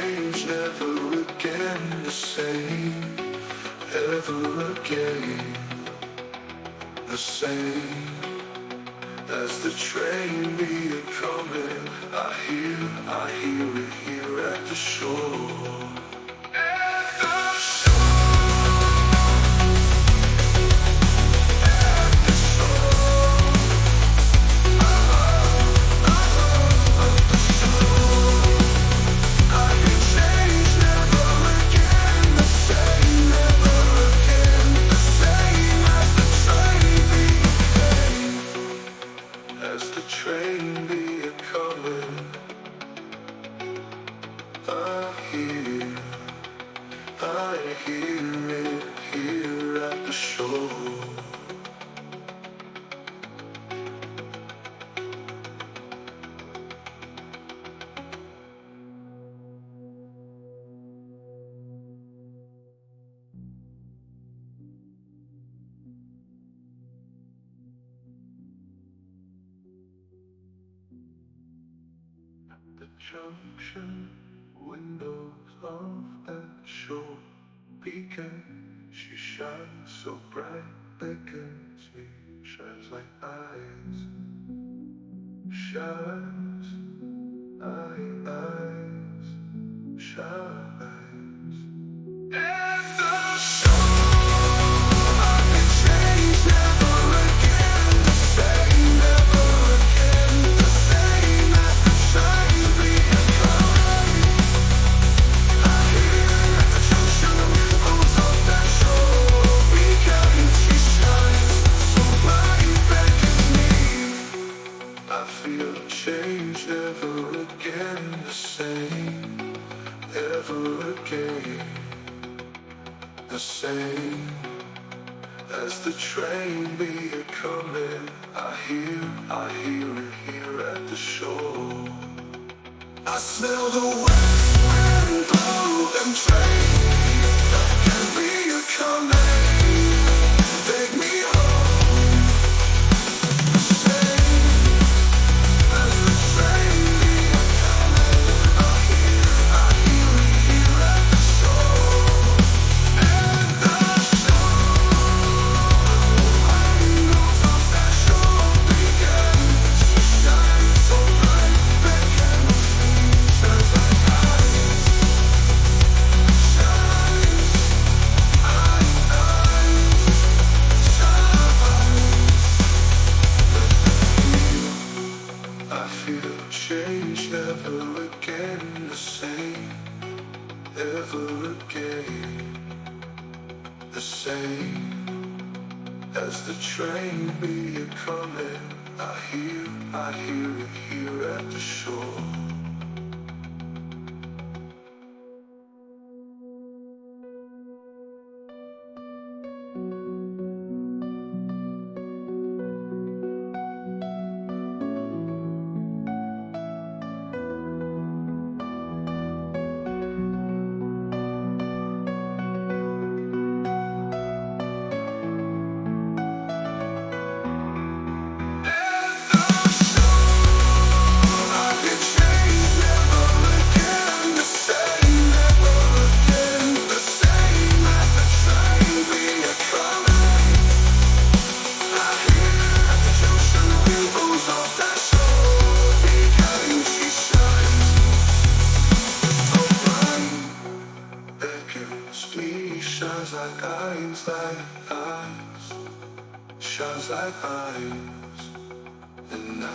change, never again the same. Ever again the same. As the train be a-coming, I hear it here at the shore. At the shore. As the train be a-coming, I hear it here at the shore. The junction windows of that shore beacon, she shines so bright, beckons me, shines like eyes, shines, eyes, shines. At the shore, I can change, never again the same, never again the same. As the train be a-coming, I hear at the junction the windows of that shore beacon, she shines so bright, beckons me. I feel change, never again the same, ever again the same. As the train be a-coming, I hear it here at the shore. I smell the west wind blow and train that can be a-coming, take me home. The same as the train be a-coming, I hear it here at the shore. At the windows of that shore beacon, she shines so bright, beckons me, shines like eyes, shines, eyes, shines. I feel change, never again the same, ever again the same. As the train be a-coming, I hear it here at the shore. Shines like eyes, shines like eyes. And I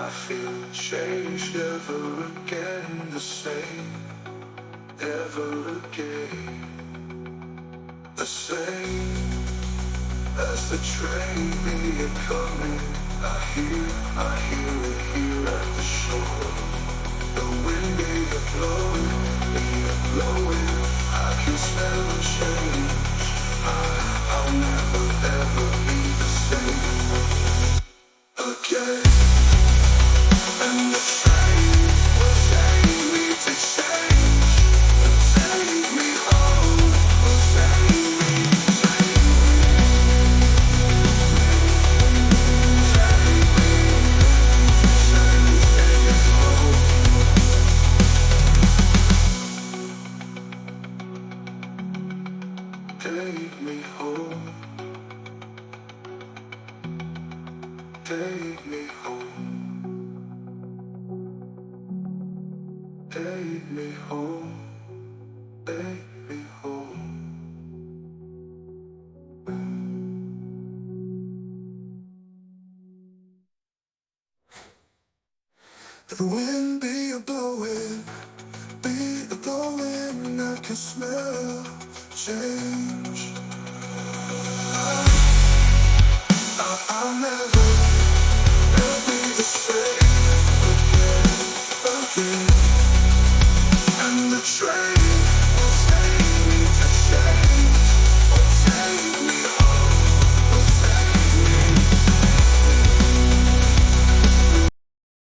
feel change, never again the same, ever again the same. As the train be a-coming, I hear it here at the shore. The wind be a-blowing, I can smell the change. I'll never ever be the same again. And the train will take me to change, will take me home, will take me, take me home. take me home, take me home. The wind be a blowing, I can smell change. I'll never be the same again.